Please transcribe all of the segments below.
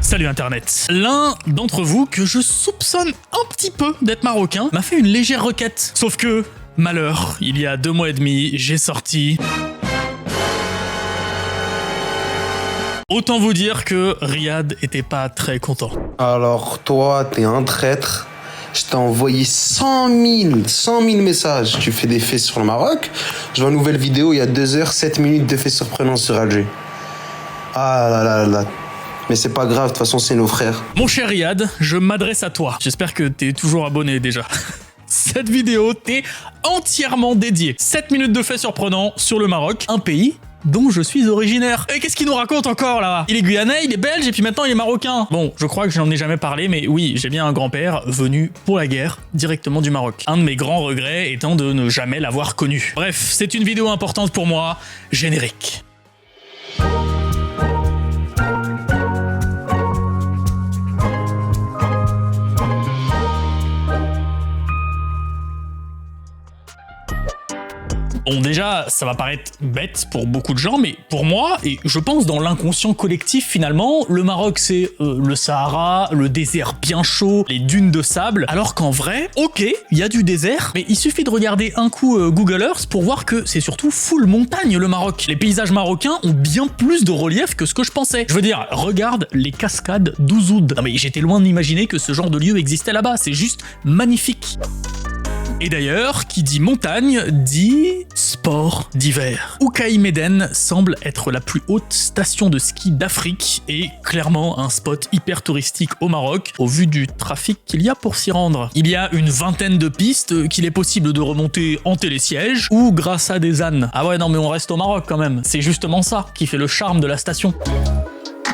Salut Internet. L'un d'entre vous que je soupçonne un petit peu d'être marocain m'a fait une légère requête. Sauf que, malheur, il y a 2 mois et demi, j'ai sorti... Autant vous dire que Riyad était pas très content. Alors toi, t'es un traître. Je t'ai envoyé 100 000 messages. Tu fais des faits sur le Maroc. Je vois une nouvelle vidéo, il y a 2 heures, 7 minutes de faits surprenants sur Alger. Ah là là là. Mais c'est pas grave, de toute façon, c'est nos frères. Mon cher Riyad, je m'adresse à toi. J'espère que t'es toujours abonné déjà. Cette vidéo t'est entièrement dédiée. 7 minutes de faits surprenants sur le Maroc, un pays dont je suis originaire. Et qu'est-ce qu'il nous raconte encore là? Il est guyanais, il est belge et puis maintenant il est marocain. Bon, je crois que j'en ai jamais parlé, mais oui, j'ai bien un grand-père venu pour la guerre directement du Maroc. Un de mes grands regrets étant de ne jamais l'avoir connu. Bref, c'est une vidéo importante pour moi. Générique. Bon, déjà, ça va paraître bête pour beaucoup de gens, mais pour moi, et je pense dans l'inconscient collectif finalement, le Maroc c'est le Sahara, le désert bien chaud, les dunes de sable, alors qu'en vrai, ok, il y a du désert, mais il suffit de regarder un coup Google Earth pour voir que c'est surtout full montagne le Maroc. Les paysages marocains ont bien plus de relief que ce que je pensais. Je veux dire, regarde les cascades d'Ouzoud. Non mais j'étais loin d'imaginer que ce genre de lieu existait là-bas, c'est juste magnifique. Et d'ailleurs, qui dit montagne, dit sport d'hiver. Oukaï Meden semble être la plus haute station de ski d'Afrique et clairement un spot hyper touristique au Maroc au vu du trafic qu'il y a pour s'y rendre. Il y a une vingtaine de pistes qu'il est possible de remonter en télésiège ou grâce à des ânes. Ah ouais non mais on reste au Maroc quand même, c'est justement ça qui fait le charme de la station.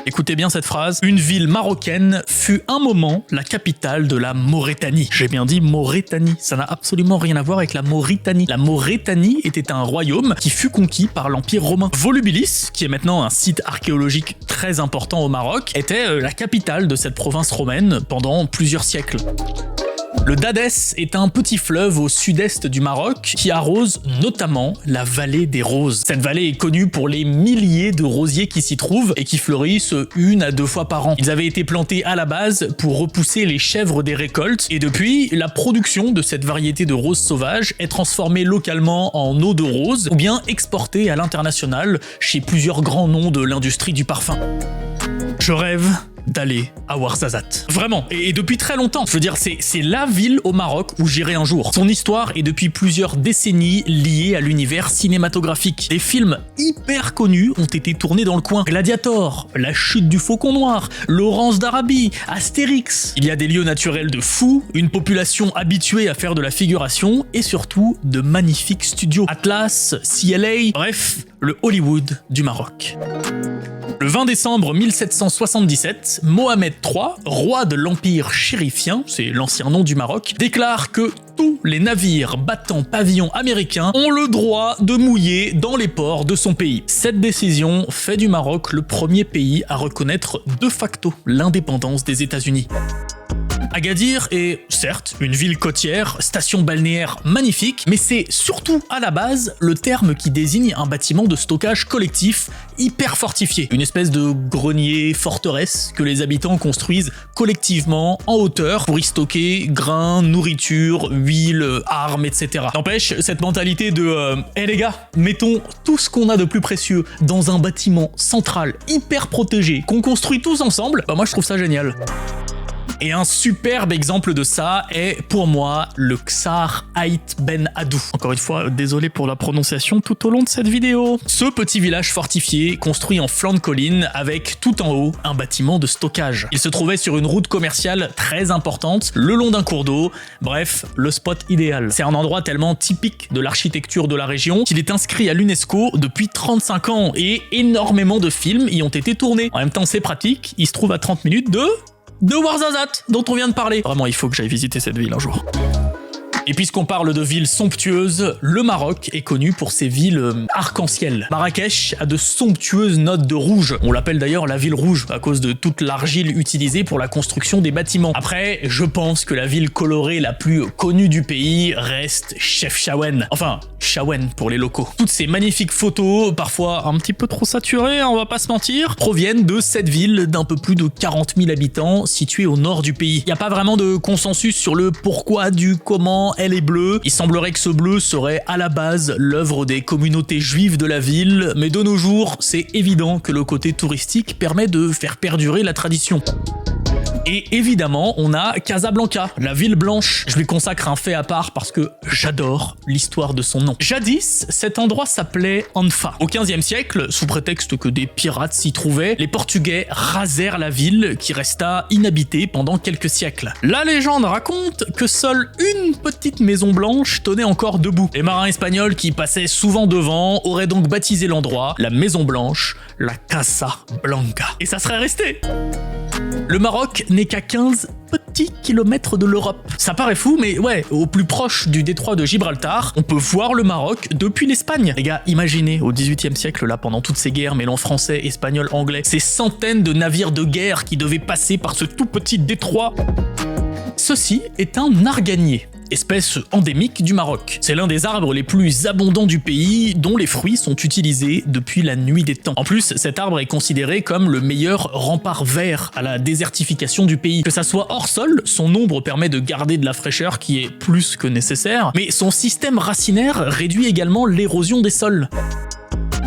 Écoutez bien cette phrase. Une ville marocaine fut un moment la capitale de la Mauritanie. J'ai bien dit Mauritanie. Ça n'a absolument rien à voir avec la Mauritanie. La Mauritanie était un royaume qui fut conquis par l'Empire romain. Volubilis, qui est maintenant un site archéologique très important au Maroc, était la capitale de cette province romaine pendant plusieurs siècles. Le Dadès est un petit fleuve au sud-est du Maroc qui arrose notamment la vallée des roses. Cette vallée est connue pour les milliers de rosiers qui s'y trouvent et qui fleurissent 1 à 2 fois par an. Ils avaient été plantés à la base pour repousser les chèvres des récoltes et depuis, la production de cette variété de roses sauvages est transformée localement en eau de rose ou bien exportée à l'international chez plusieurs grands noms de l'industrie du parfum. Je rêve d'aller à Ouarzazate. Vraiment, et depuis très longtemps. Je veux dire, c'est la ville au Maroc où j'irai un jour. Son histoire est depuis plusieurs décennies liée à l'univers cinématographique. Des films hyper connus ont été tournés dans le coin. Gladiator, La Chute du Faucon Noir, Laurence d'Arabie, Astérix. Il y a des lieux naturels de fous, une population habituée à faire de la figuration et surtout de magnifiques studios. Atlas, CLA, bref, le Hollywood du Maroc. Le 20 décembre 1777, Mohamed III, roi de l'Empire chérifien, c'est l'ancien nom du Maroc, déclare que tous les navires battant pavillon américain ont le droit de mouiller dans les ports de son pays. Cette décision fait du Maroc le premier pays à reconnaître de facto l'indépendance des États-Unis. Agadir est, certes, une ville côtière, station balnéaire magnifique, mais c'est surtout, à la base, le terme qui désigne un bâtiment de stockage collectif hyper fortifié. Une espèce de grenier-forteresse que les habitants construisent collectivement, en hauteur, pour y stocker grains, nourriture, huile, armes, etc. N'empêche, cette mentalité de « hey les gars, mettons tout ce qu'on a de plus précieux dans un bâtiment central, hyper protégé, qu'on construit tous ensemble », bah moi je trouve ça génial. Et un superbe exemple de ça est, pour moi, le Ksar Ait Ben Adou. Encore une fois, désolé pour la prononciation tout au long de cette vidéo. Ce petit village fortifié, construit en flanc de colline, avec tout en haut un bâtiment de stockage. Il se trouvait sur une route commerciale très importante, le long d'un cours d'eau, bref, le spot idéal. C'est un endroit tellement typique de l'architecture de la région qu'il est inscrit à l'UNESCO depuis 35 ans et énormément de films y ont été tournés. En même temps, c'est pratique, il se trouve à 30 minutes de Ouarzazate, dont on vient de parler. Vraiment, il faut que j'aille visiter cette ville un jour. Et puisqu'on parle de villes somptueuses, le Maroc est connu pour ses villes arc-en-ciel. Marrakech a de somptueuses notes de rouge. On l'appelle d'ailleurs la ville rouge à cause de toute l'argile utilisée pour la construction des bâtiments. Après, je pense que la ville colorée la plus connue du pays reste Chefchaouen. Enfin, Chaouen pour les locaux. Toutes ces magnifiques photos, parfois un petit peu trop saturées, on va pas se mentir, proviennent de cette ville d'un peu plus de 40 000 habitants située au nord du pays. Il n'y a pas vraiment de consensus sur le pourquoi du comment elle est bleue. Il semblerait que ce bleu serait à la base l'œuvre des communautés juives de la ville, mais de nos jours, c'est évident que le côté touristique permet de faire perdurer la tradition. Et évidemment, on a Casablanca, la ville blanche. Je lui consacre un fait à part parce que j'adore l'histoire de son nom. Jadis, cet endroit s'appelait Anfa. Au XVe siècle, sous prétexte que des pirates s'y trouvaient, les Portugais rasèrent la ville qui resta inhabitée pendant quelques siècles. La légende raconte que seule une petite maison blanche tenait encore debout. Les marins espagnols qui passaient souvent devant auraient donc baptisé l'endroit la Maison Blanche, la Casa Blanca. Et ça serait resté. Le Maroc n'est qu'à 15 petits kilomètres de l'Europe. Ça paraît fou, mais ouais, au plus proche du détroit de Gibraltar, on peut voir le Maroc depuis l'Espagne. Les gars, imaginez, au XVIIIe siècle, là, pendant toutes ces guerres mêlant français, espagnol, anglais, ces centaines de navires de guerre qui devaient passer par ce tout petit détroit. Ceci est un arganier, espèce endémique du Maroc. C'est l'un des arbres les plus abondants du pays, dont les fruits sont utilisés depuis la nuit des temps. En plus, cet arbre est considéré comme le meilleur rempart vert à la désertification du pays. Que ça soit hors sol, son ombre permet de garder de la fraîcheur qui est plus que nécessaire, mais son système racinaire réduit également l'érosion des sols.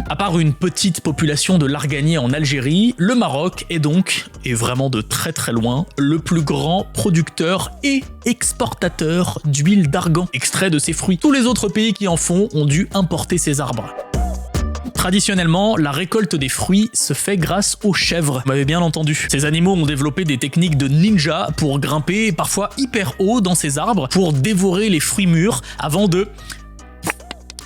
À part une petite population de l'arganier en Algérie, le Maroc est donc, et vraiment de très très loin, le plus grand producteur et exportateur d'huile d'argan, extrait de ses fruits. Tous les autres pays qui en font ont dû importer ces arbres. Traditionnellement, la récolte des fruits se fait grâce aux chèvres. Vous m'avez bien entendu. Ces animaux ont développé des techniques de ninja pour grimper parfois hyper haut dans ces arbres pour dévorer les fruits mûrs avant de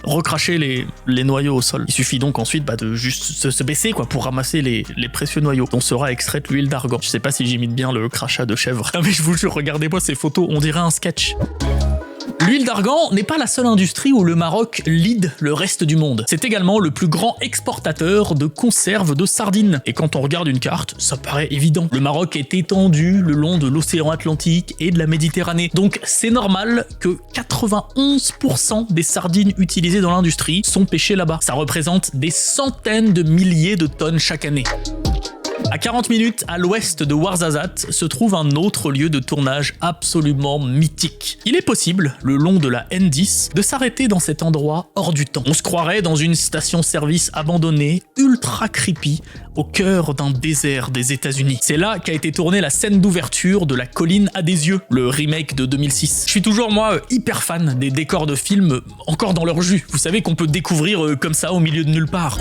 recracher les noyaux au sol. Il suffit donc ensuite de juste se baisser pour ramasser les précieux noyaux dont sera extraite l'huile d'argan. Je sais pas si j'imite bien le crachat de chèvre. Ah mais je vous jure, regardez-moi ces photos, on dirait un sketch. L'huile d'argan n'est pas la seule industrie où le Maroc lead le reste du monde. C'est également le plus grand exportateur de conserves de sardines. Et quand on regarde une carte, ça paraît évident. Le Maroc est étendu le long de l'océan Atlantique et de la Méditerranée. Donc c'est normal que 91% des sardines utilisées dans l'industrie sont pêchées là-bas. Ça représente des centaines de milliers de tonnes chaque année. À 40 minutes à l'ouest de Ouarzazate se trouve un autre lieu de tournage absolument mythique. Il est possible, le long de la N10, de s'arrêter dans cet endroit hors du temps. On se croirait dans une station-service abandonnée, ultra creepy, au cœur d'un désert des États-Unis. C'est là qu'a été tournée la scène d'ouverture de La Colline à des yeux, le remake de 2006. Je suis toujours, moi, hyper fan des décors de films encore dans leur jus. Vous savez qu'on peut découvrir comme ça au milieu de nulle part.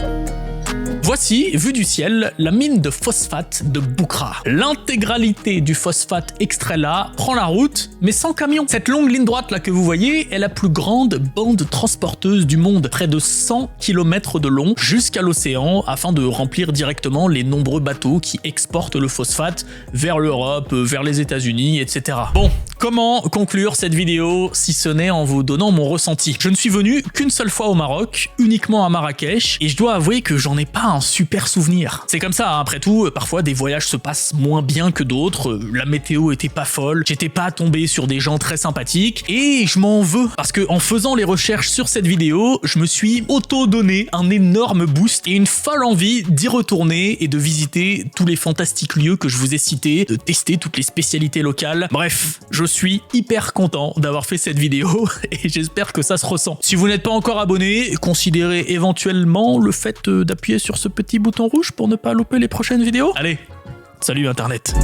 Voici, vue du ciel, la mine de phosphate de Boukra. L'intégralité du phosphate extrait là prend la route, mais sans camion. Cette longue ligne droite là que vous voyez est la plus grande bande transporteuse du monde, près de 100 km de long, jusqu'à l'océan, afin de remplir directement les nombreux bateaux qui exportent le phosphate vers l'Europe, vers les États-Unis, etc. Bon, comment conclure cette vidéo si ce n'est en vous donnant mon ressenti? Je ne suis venu qu'une seule fois au Maroc, uniquement à Marrakech, et je dois avouer que j'en ai pas un super souvenir. C'est comme ça, hein, après tout, parfois des voyages se passent moins bien que d'autres, la météo était pas folle, j'étais pas tombé sur des gens très sympathiques, et je m'en veux, parce que en faisant les recherches sur cette vidéo, je me suis auto-donné un énorme boost et une folle envie d'y retourner et de visiter tous les fantastiques lieux que je vous ai cités, de tester toutes les spécialités locales. Bref, je suis hyper content d'avoir fait cette vidéo et j'espère que ça se ressent. Si vous n'êtes pas encore abonné, considérez éventuellement le fait d'appuyer sur ce petit bouton rouge pour ne pas louper les prochaines vidéos. Allez, salut Internet!